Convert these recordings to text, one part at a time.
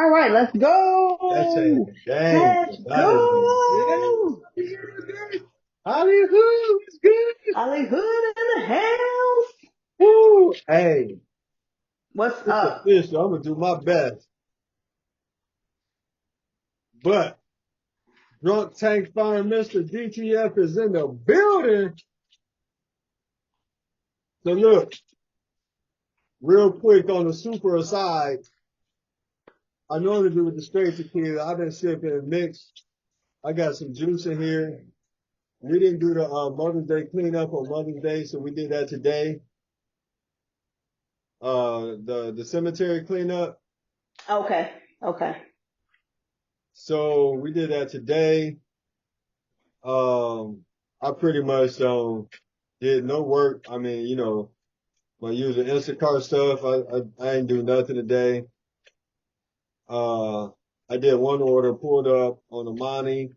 All right, let's That's a go. dang. Let's That is go. Hollywood is good. Ollie Hood in the house. Woo. Hey, What's it's up? official. I'm gonna do my best. But Drunk Tank Fire Mr. DTF is in the building. So look, real quick on the super aside, I normally do with the straight tequila. I've been sipping and mixed. I got some juice in here. We didn't do the Mother's Day cleanup on Mother's Day, so we did that today. The cemetery cleanup. Okay. Okay. So we did that today. I pretty much did no work. I mean, my usual Instacart stuff. I ain't do nothing today. Uh, I did one order, pulled up on Amani,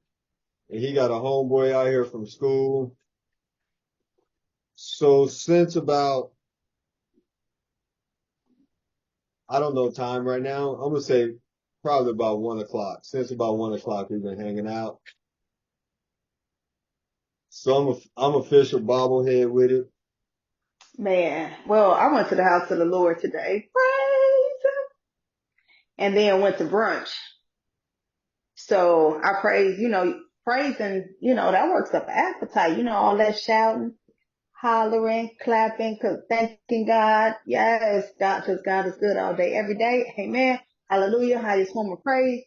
and he got a homeboy out here from school. So since about, I don't know time right now, I'm gonna say probably about 1 o'clock. Since about 1 o'clock, we've been hanging out. So I'm official bobblehead with it. Man. Well, I went to the house of the Lord today. Praise Him. And then went to brunch. So I praise, praising, that works up an appetite, all that shouting, hollering, clapping, thanking God. Yes, God, because God is good all day, every day. Amen. Hallelujah. Highest form of praise.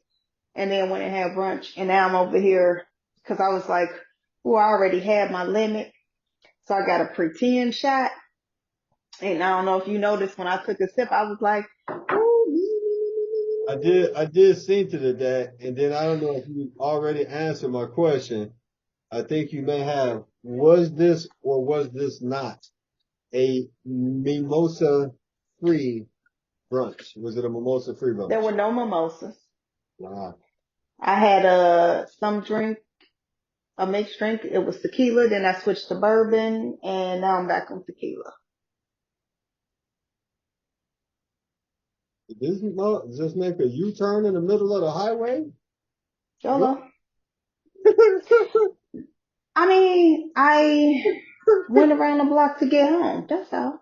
And then went and had brunch. And now I'm over here because I was like, I already had my limit. So I got a pretend shot. And I don't know if you noticed when I took a sip, I was like, ooh. I did see to that, and then I don't know if you already answered my question. I think you may have. Was this or was this not a mimosa free brunch? Was it a mimosa free There brunch? were no mimosas. Wow. I had some drink, a mixed drink. It was tequila. Then I switched to bourbon, and now I'm back on tequila. Did this just make a U-turn in the middle of the highway? What? YOLO. I mean, I went around the block to get home. That's all.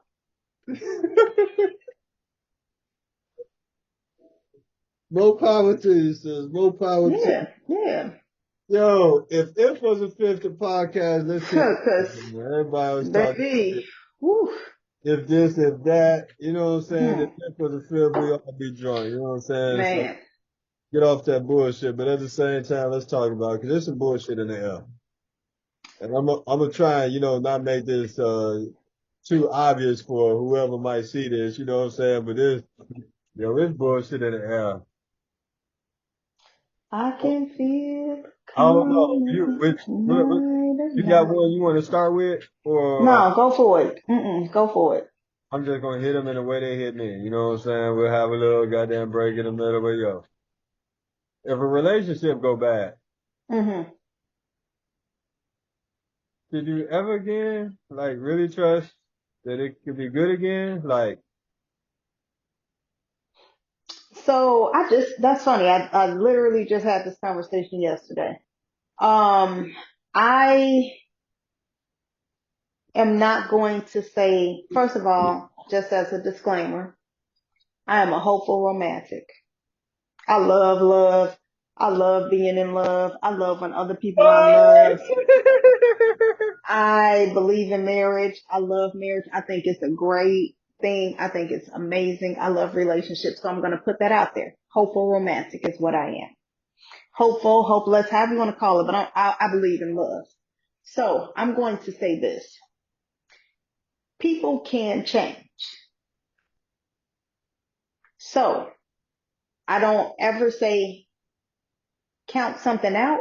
More power to you, sis. More power to you. Yeah, yeah. Yo, if it was a fifth podcast, let's see. Cause, Everybody was talking baby, whew, if this, if that, you know what I'm saying? hmm, If it was a fifth, we all be drunk, you know what I'm saying? So man. get off that bullshit. But at the same time, let's talk about it because there's some bullshit in the air. And I'm gonna try and, not make this too obvious for whoever might see this, you know what I'm saying? But there's bullshit in the air. I can feel it I don't know. coming You tonight. got one you want to start with, or No, go for it. Go for it. I'm just gonna hit them in the way they hit me. You know what I'm saying? We'll have a little goddamn break in the middle, but yo, if a relationship go bad, hmm did you ever again, like, really trust that it could be good again? Like, So that's funny. I literally just had this conversation yesterday. I am not going to say, first of all, just as a disclaimer, I am a hopeful romantic. I love love. I love being in love. I love when other people are in love. I believe in marriage. I love marriage. I think it's a great thing. I think it's amazing. I love relationships. So I'm going to put that out there. Hopeful romantic is what I am. Hopeful, hopeless, however you want to call it, but I believe in love. So I'm going to say this. People can change. So I don't ever say count something out,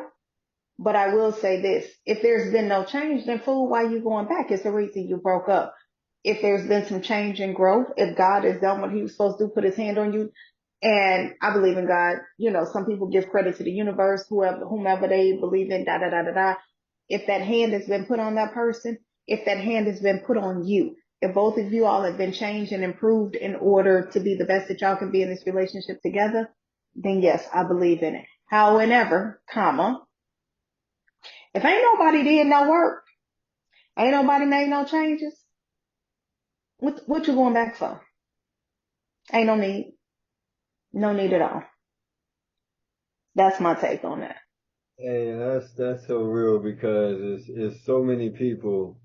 but I will say this. If there's been no change, then fool, why are you going back? It's the reason you broke up. If there's been some change and growth, if God has done what he was supposed to do, put his hand on you, and I believe in God, some people give credit to the universe, whomever they believe in, da da da da da. If that hand has been put on that person, if that hand has been put on you, if both of you all have been changed and improved in order to be the best that y'all can be in this relationship together, then yes, I believe in it. However, comma, if ain't nobody did no work, ain't nobody made no changes, what you going back for? Ain't no need. No need at all. That's my take on that. Hey, that's so real because it's so many people.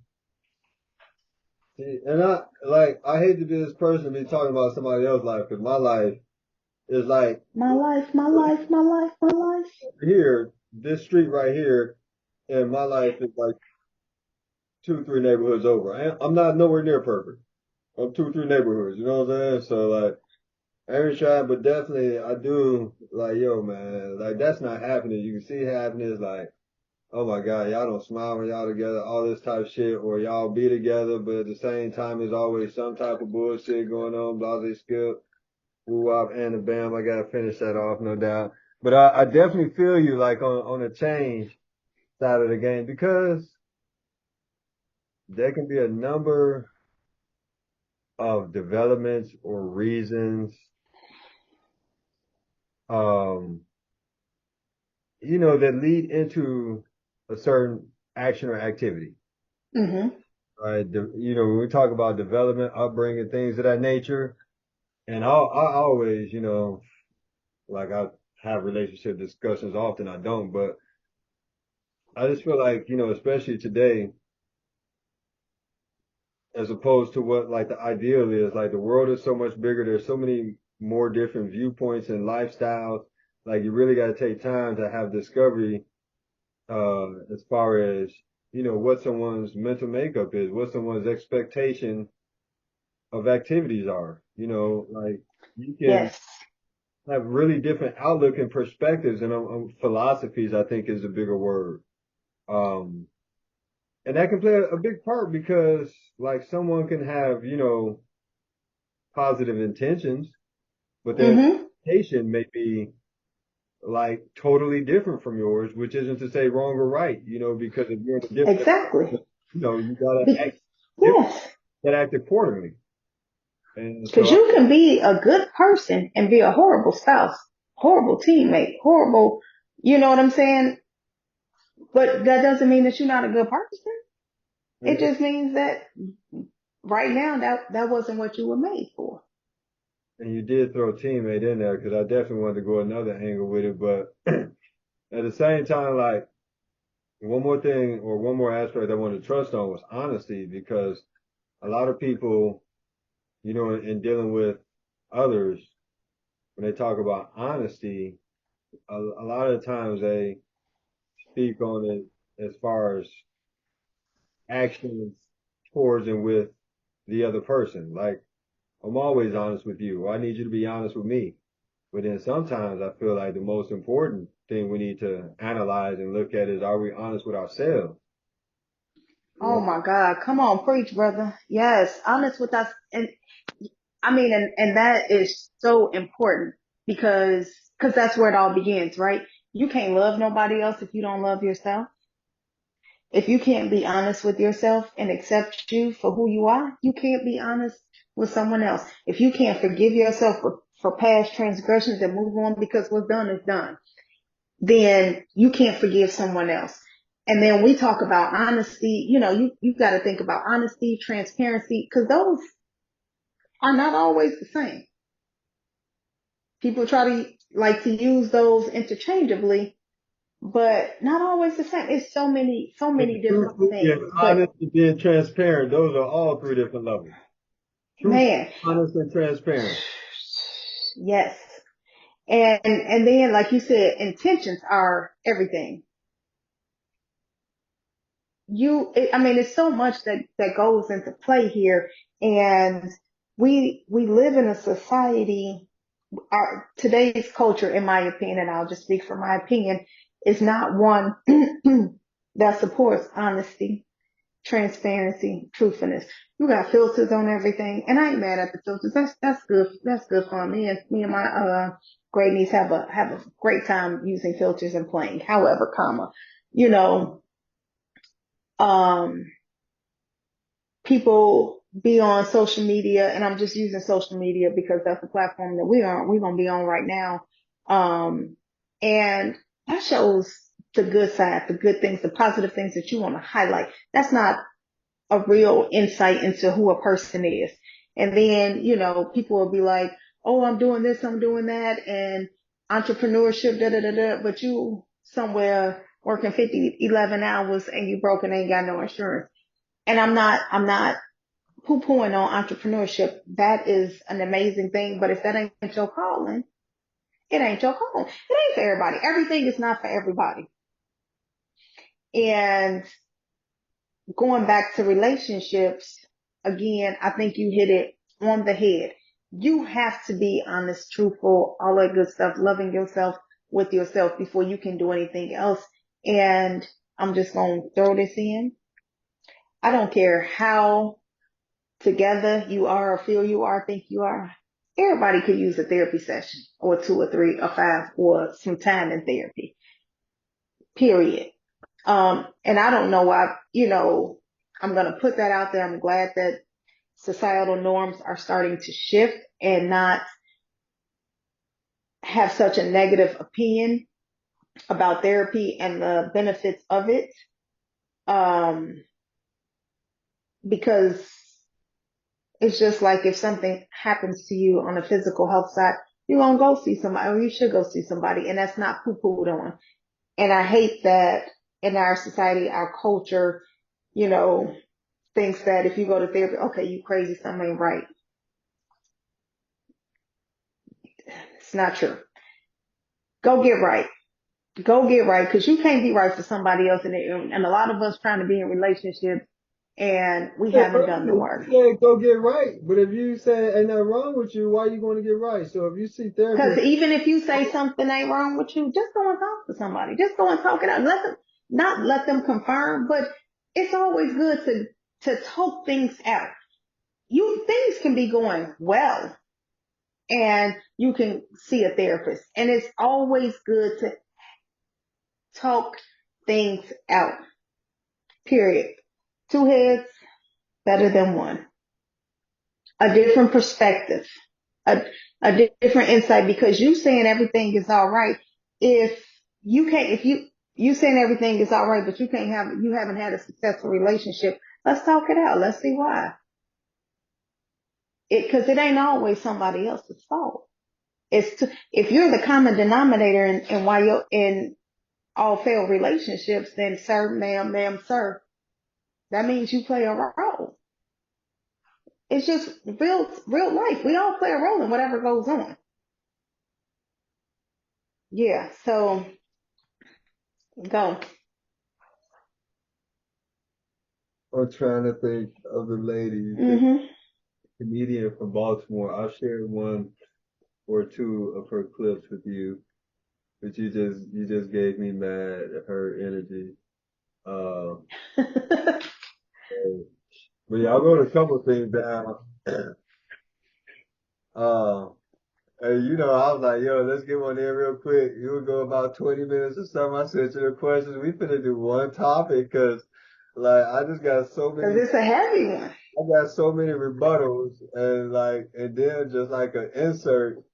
And I hate to be this person to be talking about somebody else's life because my life is like My life, my life, my life, my life. here, this street right here, and my life is like two, three neighborhoods over. I'm not nowhere near perfect. I'm two, three neighborhoods. You know what I'm saying? So like, I ain't trying, but definitely I do like, yo, man, like that's not happening. You can see happiness, like, oh my God, y'all don't smile when y'all together, all this type of shit, or y'all be together, but at the same time, there's always some type of bullshit going on. Blah, skip, woo wop, and the bam. I gotta finish that off, no doubt. But I definitely feel you, like on the change side of the game, because there can be a number of developments or reasons, um, that lead into a certain action or activity. Mm-hmm. Right. When we talk about development, upbringing, things of that nature, and I always, like I have relationship discussions often. I don't, but I just feel like, especially today, as opposed to what like the ideal is, like the world is so much bigger. There's so many more different viewpoints and lifestyles. Like you really got to take time to have discovery, as far as, what someone's mental makeup is, what someone's expectation of activities are. Like you can Yes. have really different outlook and perspectives and philosophies, I think is a bigger word. Um, and that can play a big part because like someone can have, positive intentions, but their Mm-hmm. expectation may be like totally different from yours, which isn't to say wrong or right, because if you're in a different, Exactly. you gotta Be- act different, yes. and act accordingly. And Because so you can be a good person and be a horrible spouse, horrible teammate, horrible, you know what I'm saying? But that doesn't mean that you're not a good person. It I, just means that right now that wasn't what you were made for. And you did throw teammate in there because I definitely wanted to go another angle with it. But at the same time, like one more thing or one more aspect I wanted to trust on was honesty because a lot of people, in dealing with others, when they talk about honesty, a lot of the times they speak on it as far as actions towards and with the other person. Like, I'm always honest with you. I need you to be honest with me. But then sometimes I feel like the most important thing we need to analyze and look at is, are we honest with ourselves? Oh my God. Come on, preach, brother. Yes. Honest with us. And I mean, and that is so important because that's where it all begins, right? You can't love nobody else if you don't love yourself. If you can't be honest with yourself and accept you for who you are, you can't be honest with someone else. If you can't forgive yourself for past transgressions and move on because what's done is done, then you can't forgive someone else. And then we talk about honesty, you've got to think about honesty, transparency, because those are not always the same. People try to like to use those interchangeably, but not always the same. It's so And many different truthful, yeah, things. But honest and being transparent, those are all three different levels. Truthful, man, honest, and transparent. yes. And then like you said, intentions are everything. I mean, it's so much that goes into play here. And we live in a society, today's culture, in my opinion, and I'll just speak for my opinion, is not one that supports honesty, transparency, truthfulness. You got filters on everything, and I ain't mad at the filters. That's good. That's good fun. Me and my great niece have a great time using filters and playing. However, you know, um, people be on social media, and I'm just using social media because that's the platform that we're gonna be on right now. And that shows the good side, the good things, the positive things that you want to highlight. That's not a real insight into who a person is. And then, people will be like, oh, I'm doing this, I'm doing that, and entrepreneurship, da da da da, but you somewhere working 50, 11 hours and you broke and ain't got no insurance. And I'm not poo-pooing on entrepreneurship. That is an amazing thing, but if that ain't your calling, it ain't your calling. It ain't for everybody. Everything is not for everybody. And going back to relationships, again, I think you hit it on the head. You have to be honest, truthful, all that good stuff, loving yourself with yourself before you can do anything else. And I'm just going to throw this in. I don't care how together you are or feel you are, think you are. Everybody could use a therapy session or 2 or 3 or 5 or some time in therapy, period. And I don't know why, I'm going to put that out there. I'm glad that societal norms are starting to shift and not have such a negative opinion about therapy and the benefits of it. Because it's just like if something happens to you on the physical health side, you're going to go see somebody, or you should go see somebody, and that's not poo-pooed on. And I hate that in our society, our culture, you know, thinks that if you go to therapy, okay, you crazy, something ain't right. It's not true. Go get right. Go get right, because you can't be right for somebody else. And a lot of us trying to be in relationships and we Yeah, haven't done the earlier you work. said go get right, but if you say ain't nothing wrong with you, why you going to get right? So if you see Because therapist, even if you say something ain't wrong with you, just go and talk to somebody. Just go and talk it out. Let them, not let them confirm, but it's always good to talk things out. Things can be going well and you can see a therapist. And it's always good to talk things out. Period. 2 heads better than one. A different perspective, a, a different insight, because you saying everything is all right. If you saying everything is all right, but you haven't had a successful relationship, let's talk it out. Let's see why. Because it ain't always somebody else's fault. If you're the common denominator in why you're in all failed relationships, then sir, ma'am, sir, that means you play a role. It's just real life. We all play a role in whatever goes on. Yeah. So go. I'm trying to think of the lady, you said Mhm. comedian from Baltimore. I've shared one or two of her clips with you, but you just gave me mad her energy. Uh, but yeah, I wrote a couple things down. Uh, and I was like, yo, let's get one in real quick. It would go about 20 minutes or something. I said to the questions, we finna do one topic because, like, I just got so Because many, it's a heavy one. I got so many rebuttals and then just like an insert.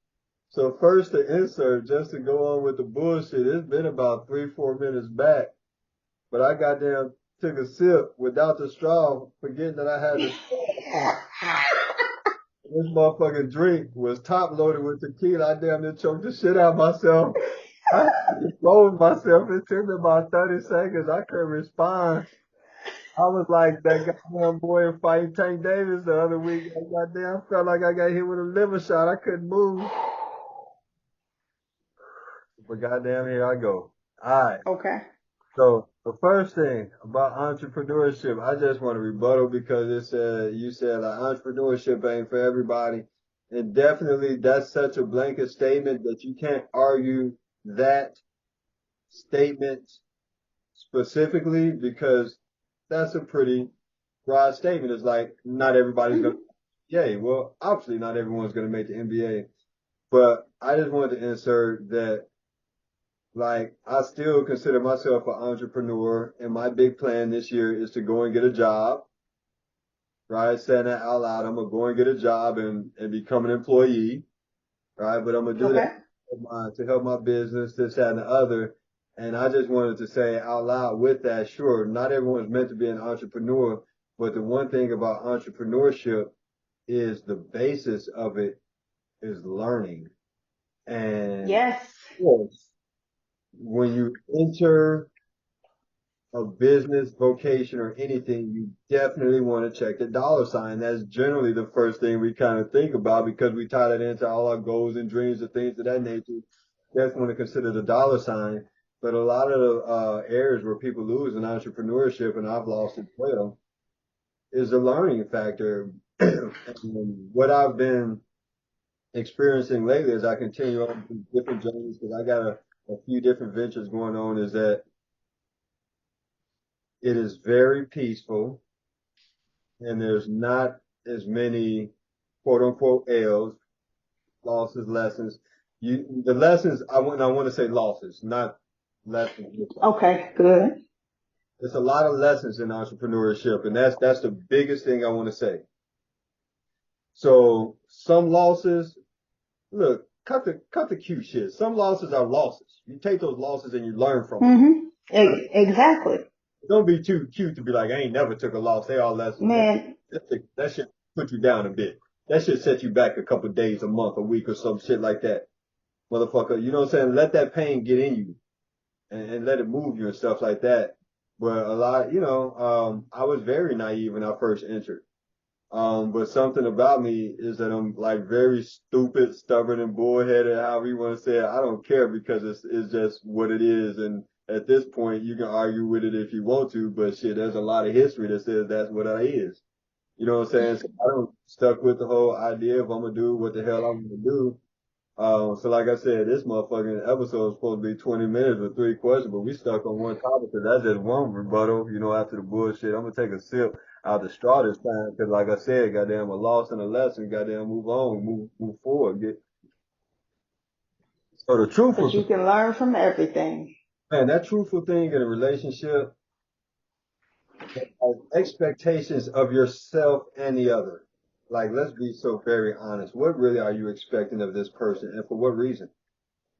So first the insert, just to go on with the bullshit, it's been about 3, 4 minutes back, but I goddamn took a sip without the straw, forgetting that I had the straw. This motherfucking drink was top loaded with tequila. I damn near choked the shit out of myself. I had to compose myself. It took me about 30 seconds. I couldn't respond. I was like that goddamn boy in Fighting Tank Davis the other week. I goddamn felt like I got hit with a liver shot. I couldn't move. But goddamn, here I go. All right. Okay. So the first thing about entrepreneurship, I just want to rebuttal because you said like entrepreneurship ain't for everybody. And definitely that's such a blanket statement that you can't argue that statement specifically because that's a pretty broad statement. It's like not everybody's gonna Mhm. NBA. Well, obviously not everyone's gonna make the NBA. But I just wanted to insert that like, I still consider myself an entrepreneur, and my big plan this year is to go and get a job, right? Saying that out loud, I'm gonna go and get a job and become an employee, right? But I'm gonna do that Okay. to help my business, this, that, and the other. And I just wanted to say out loud with that, sure, not everyone's meant to be an entrepreneur, but the one thing about entrepreneurship is the basis of it is learning. And Yes. of course, when you enter a business, vocation, or anything, you definitely want to check the dollar sign. That's generally the first thing we kind of think about because we tie that into all our goals and dreams and things of that nature. Definitely want to consider the dollar sign. But a lot of the areas where people lose in entrepreneurship, and I've lost as well, is the learning factor. And what I've been experiencing lately as I continue on these different journeys, because I got a few different ventures going on, is that it is very peaceful and there's not as many quote unquote L's, losses, lessons. The lessons I want to say losses, not lessons. Okay, good. There's a lot of lessons in entrepreneurship, and that's the biggest thing I want to say. So some losses, look, cut the cute shit. Some losses are losses. You take those losses and you learn from them. Exactly. Don't be too cute to be like, I ain't never took a loss. They all lessons. Man, That should put you down a bit. That should set you back a couple of days, a month, a week, or some shit like that. Motherfucker, you know what I'm saying? Let that pain get in you and let it move you and stuff like that. But a lot, I was very naive when I first entered. But something about me is that I'm like very stupid, stubborn, and bullheaded, however you want to say it. I don't care because it's just what it is. And at this point, you can argue with it if you want to, but shit, there's a lot of history that says that's what it is. You know what I'm saying? So I don't stuck with the whole idea if I'm gonna do what the hell I'm gonna do. So like I said, this motherfucking episode is supposed to be 20 minutes with 3 questions, but we stuck on one topic because that's just one rebuttal, after the bullshit. I'm gonna take a sip out the straw this time because like I said, goddamn a loss and a lesson, goddamn move on, move forward. So the but you truthful, can learn from everything. man, that truthful thing in a relationship, like expectations of yourself and the other. Like, let's be so very honest. What really are you expecting of this person and for what reason?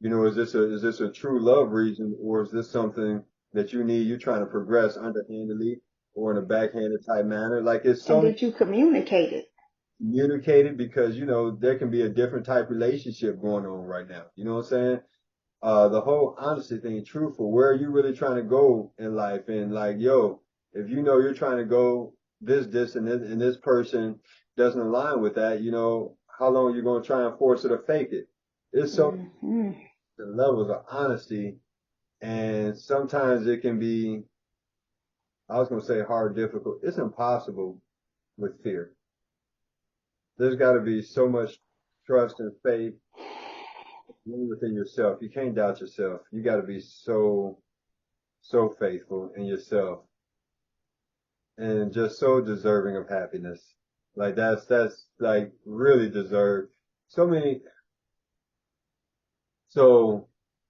Is this a true love reason, or is this something that you're trying to progress underhandedly or in a backhanded type manner? Like it's And so did you communicate it? communicated because there can be a different type relationship going on right now. You know what I'm saying? The whole honesty thing, truthful. Where are you really trying to go in life? And like, yo, if you know you're trying to go this, and this person doesn't align with that, how long are you going to try and force it or fake it? It's so Hmm. the levels of honesty. And sometimes it can be, I was going to say hard, difficult. It's impossible with fear. There's got to be so much trust and faith within yourself. You can't doubt yourself. You got to be so faithful in yourself and just so deserving of happiness. Like that's like really deserved. So many, so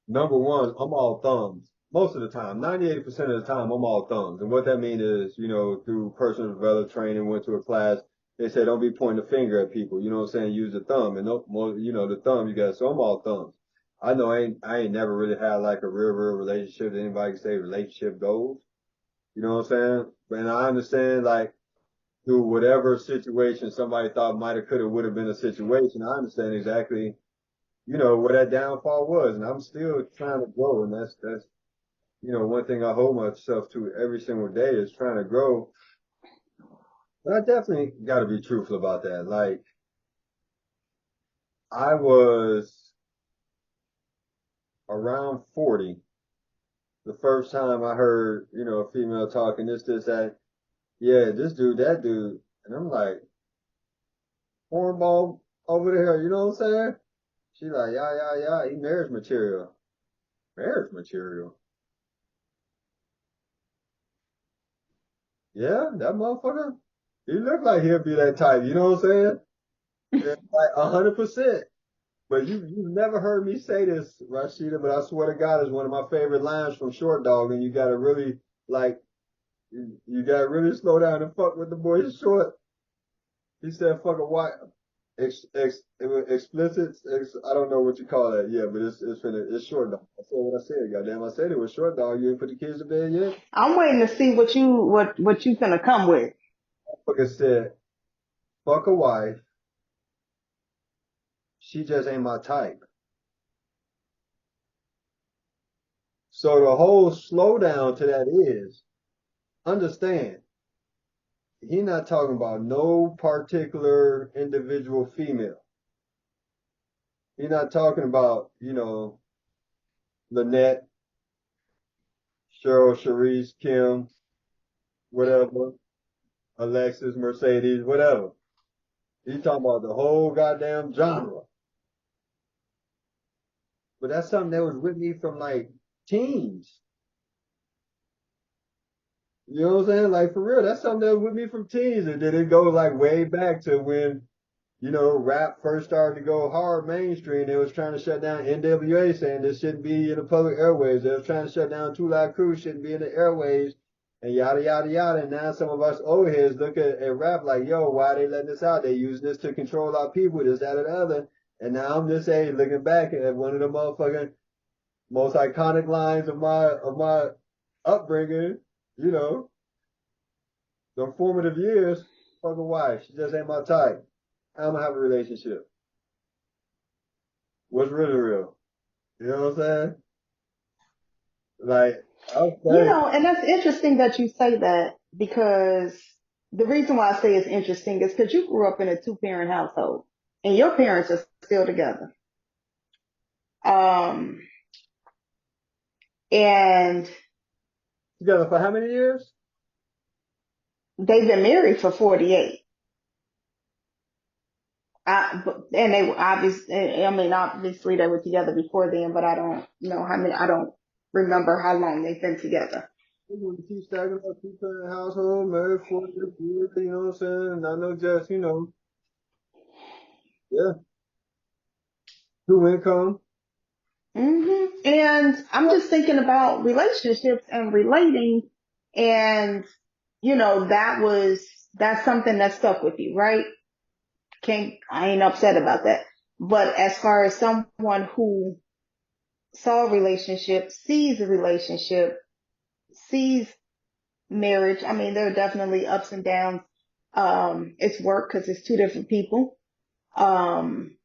number one, I'm all thumbs. Most of the time, 98% of the time, I'm all thumbs. And what that means is, through personal development training, went to a class, they said, don't be pointing the finger at people. You know what I'm saying? Use the thumb. And no more, the thumb you got. So I'm all thumbs. I know I ain't never really had like a real relationship that anybody can say relationship goals. You know what I'm saying? And I understand like through whatever situation somebody thought might have, could have, would have been a situation. I understand exactly where that downfall was. And I'm still trying to grow. And that's, one thing I hold myself to every single day is trying to grow. But I definitely got to be truthful about that. Like I was around 40 the first time I heard, a female talking this, that. Yeah, this dude, that dude. And I'm like, cornball over there, you know what I'm saying? She like, yeah, he marriage material. Marriage material. Yeah, that motherfucker. He look like he'll be that type, you know what I'm saying? Yeah, like 100%. But you've never heard me say this, Rashida, but I swear to God, it's one of my favorite lines from Short Dog, and you gotta really like you gotta really slow down and fuck with the boy Short. He said, "Fuck a wife." explicit. I don't know what you call that. Yeah, but it's short dog. I said what I said. Goddamn, I said it was short dog. You ain't put the kids to bed yet. I'm waiting to see what you gonna come with. Fucker said, fuck a wife. She just ain't my type. So the whole slowdown to that is understand. He not talking about no particular individual female. He not talking about, Lynette, Cheryl, Sharice, Kim, whatever, Alexis, Mercedes, whatever. He talking about the whole goddamn genre. But that's something that was with me from like teens. You know what I'm saying? Like for real, that's something that was with me from teens. And then it goes like way back to when, rap first started to go hard mainstream. They was trying to shut down NWA, saying this shouldn't be in the public airways. They was trying to shut down Two Live Crew, shouldn't be in the airways, and yada yada yada. And now some of us old heads look at rap like, yo, why are they letting this out? They use this to control our people, this, that, and the other. And now I'm this age looking back at one of the motherfucking most iconic lines of my upbringing, you know, the formative years. Fucking wife, she just ain't my type. I'm gonna have a relationship. What's really real? You know what I'm saying? Like, okay, And that's interesting that you say that because the reason why I say it's interesting is because you grew up in a two-parent household and your parents are still together. Um, and together for how many years? they've been married for 48. And they were obviously they were together before then, but I don't know how many, I don't remember how long they've been together. We're going to keep stacking up, keep in the household, married 40 years, you know what I'm saying? And I know just, yeah, two income. And I'm just thinking about relationships and relating, and that's something that stuck with you, right? I ain't upset about that. But as far as someone who saw a relationship, sees marriage, I mean, there are definitely ups and downs. It's work because it's two different people. Um,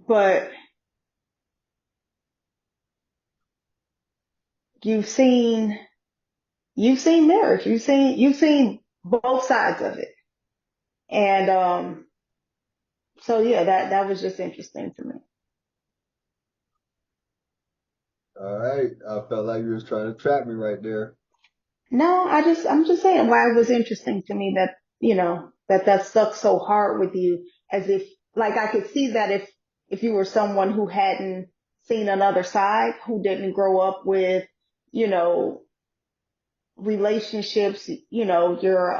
but you've seen marriage, you've seen both sides of it. And so yeah, that was just interesting to me. All right. I felt like you was trying to trap me right there. No, I'm just saying why it was interesting to me that, that stuck so hard with you, as if, like, I could see that if you were someone who hadn't seen another side, who didn't grow up with, you know, relationships, your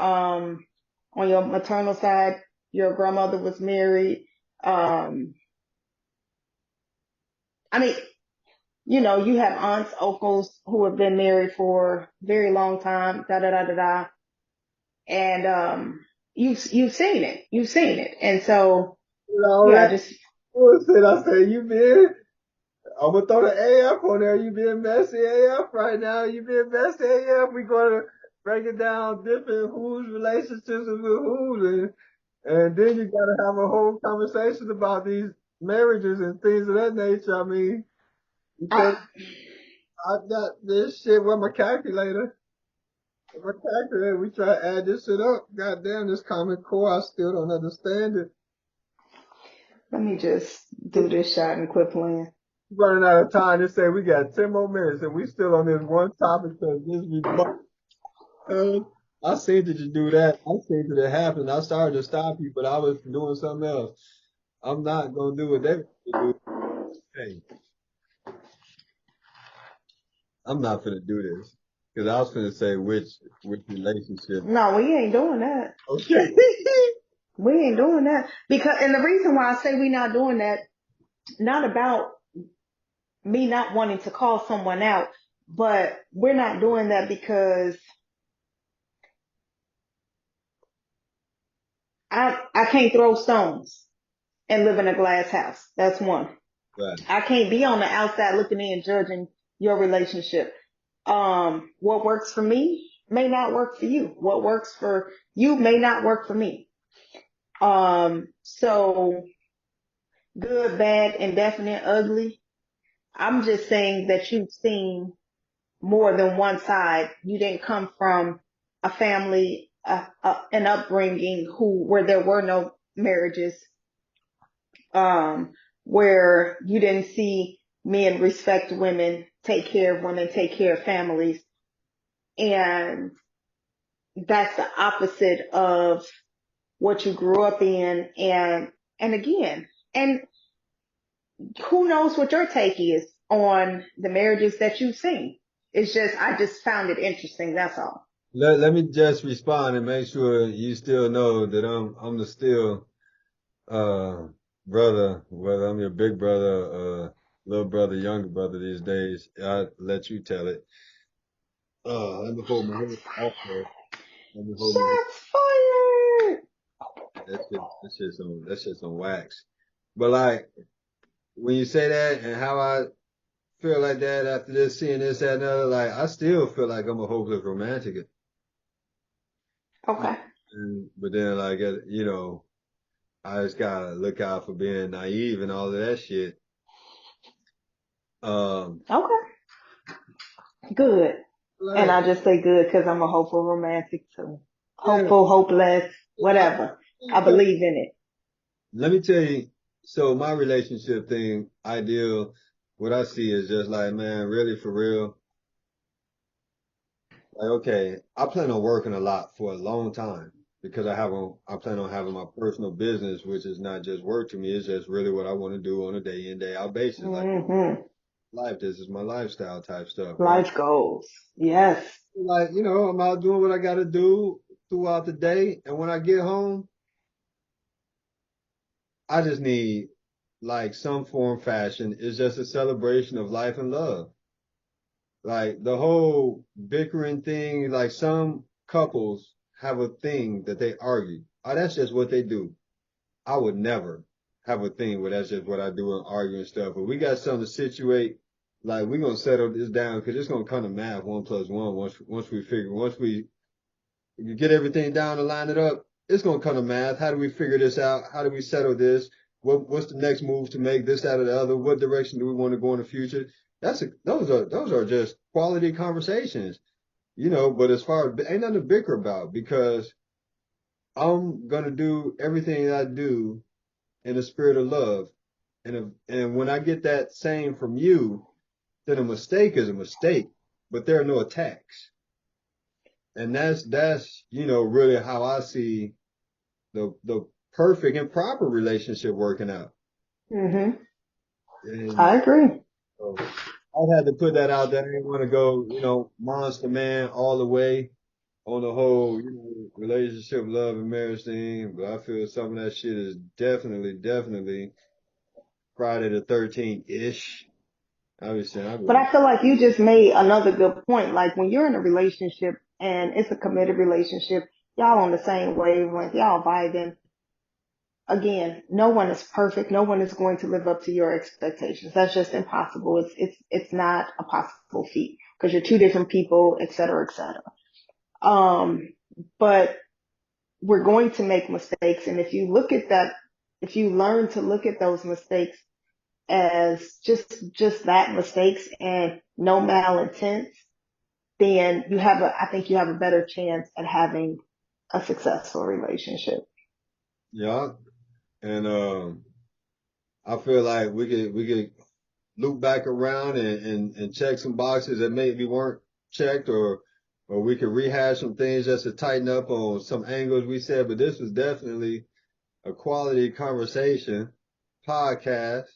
on your maternal side, your grandmother was married. I mean, you have aunts, uncles who have been married for a very long time, da da da da da. And you've seen it. You've seen it. And so yeah, Already. just I said, you been, I'm going to throw the AF on there. You being messy AF right now. You being messy AF. We're going to break it down different whose relationships is with who's. And then you got to have a whole conversation about these marriages and things of that nature. I mean, because I I got this shit with my calculator. With my calculator, we try to add this shit up. Goddamn, this Common Core, I still don't understand it. let me just do this shot and quit playing. Running out of time. They say we got 10 more minutes and we still on this one topic because this rebuttal. I said that you do that. I said that it happened. I started to stop you, but I was doing something else. I'm not gonna do what they want to do. Hey, I'm not gonna do this because I was gonna say which relationship. No, we ain't doing that. Okay. We ain't doing that because, and the reason why I say we not doing that, not about me not wanting to call someone out, but we're not doing that because I can't throw stones and live in a glass house. That's one. Right. I can't be on the outside looking in, judging your relationship. What works for me may not work for you. What works for you may not work for me. So good, bad, indefinite, ugly. I'm just saying that you've seen more than one side. You didn't come from a family, an upbringing where there were no marriages, um, where you didn't see men respect women, take care of women, take care of families. And that's the opposite of what you grew up in. And again, and who knows what your take is on the marriages that you've seen. It's just, I just found it interesting. That's all. Let me just respond and make sure you still know that I'm the still uh brother, whether I'm your big brother, little brother, younger brother these days. I let you tell it. Let me hold my head also. Let me hold my head. Shots fired. That shit's on wax. But like when you say that and how I feel like that after this, seeing this, that, and other, like I still feel like I'm a hopeless romantic. Okay. But then like I just gotta look out for being naive and all of that shit. Um, Okay. Good. And like, I just say good because I'm a hopeful romantic too. yeah, Hopeful, hopeless, I, whatever. I believe in it. let me tell you. So my relationship thing, ideal, what I see is just like, man, really for real. Like, okay, I plan on working a lot for a long time because I plan on having my personal business, which is not just work to me. It's just really what I want to do on a day in, day out basis. Like Hmm. life, this is my lifestyle type stuff, right? Life goals. Yes. Like, I'm out doing what I got to do throughout the day. And when I get home, I just need like some form fashion. It's just a celebration of life and love. Like the whole bickering thing, like some couples have a thing that they argue. Oh, that's just what they do. I would never have a thing where that's just what I do and argue and stuff. But we got something to situate. Like we're gonna settle this down because it's gonna come to math 1 + 1 once we you get everything down and line it up, it's gonna come to math. How do we figure this out? How do we settle this? What's the next move to make this out of the other? What direction do we want to go in the future? Those are just quality conversations, But as far as ain't nothing to bicker about because I'm gonna do everything I do in the spirit of love, and when I get that same from you, then a mistake is a mistake, but there are no attacks, and that's really how I see the perfect and proper relationship working out. Hmm. And I agree. so I had to put that out there. I didn't want to go, monster man all the way on the whole, relationship, love, and marriage thing. But I feel some of that shit is definitely Friday the 13th ish. Obviously, I But mean, I feel like you just made another good point. Like when you're in a relationship and it's a committed relationship, y'all on the same wavelength, y'all vibing. Again, no one is perfect. No one is going to live up to your expectations. That's just impossible. It's not a possible feat because you're two different people, et cetera, et cetera. Um, but we're going to make mistakes. And if you look at that, if you learn to look at those mistakes as just that mistakes and no malintent, then I think you have a better chance at having a successful relationship. yeah. And I feel like we could loop back around and check some boxes that maybe weren't checked or we could rehash some things just to tighten up on some angles we said, but this was definitely a quality conversation podcast.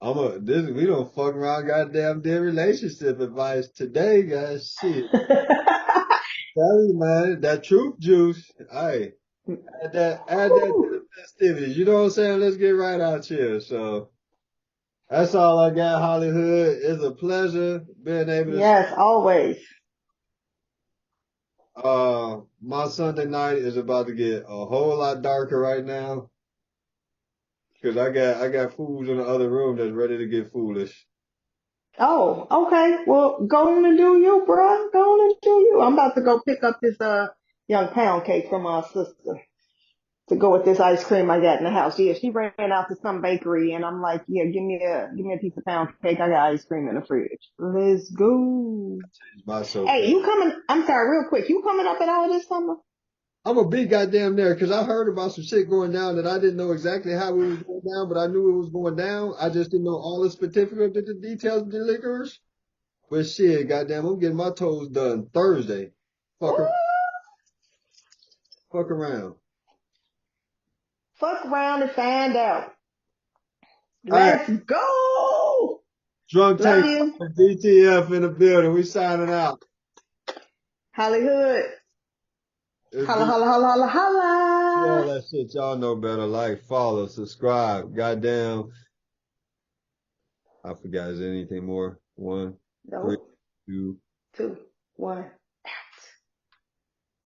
We don't fuck around goddamn dead relationship advice today, guys. Shit. Tell you, man, that truth juice. Hey, add that to the festivities. You know what I'm saying? Let's get right out here. So that's all I got, Hollywood. It's a pleasure being able to Yes, always. My Sunday night is about to get a whole lot darker right now because I got fools in the other room that's ready to get foolish. Oh, okay. Well, go on and do you, bruh. Go on and do you. I'm about to go pick up this young pound cake from my sister to go with this ice cream I got in the house. Yeah, she ran out to some bakery, and I'm like, yeah, give me a piece of pound cake. I got ice cream in the fridge. Let's go. It's my so Hey, you coming? I'm sorry, real quick. You coming up at all this summer? I'm a big goddamn there because I heard about some shit going down that I didn't know exactly how it was going down, but I knew it was going down. I just didn't know all the specifics of the details of the liquors. But shit, goddamn, I'm getting my toes done Thursday. Ooh, Fuck, fuck around. fuck around and find out. All right, Let's go. drunk Love tank you. DTF in the building. We signing out. Hollywood. It's Holla, been holla, holla, holla, all holla. that shit. Y'all know better. Like, follow, subscribe. Goddamn. I forgot. Is there anything more? One, three, Nope. two. 2, 1.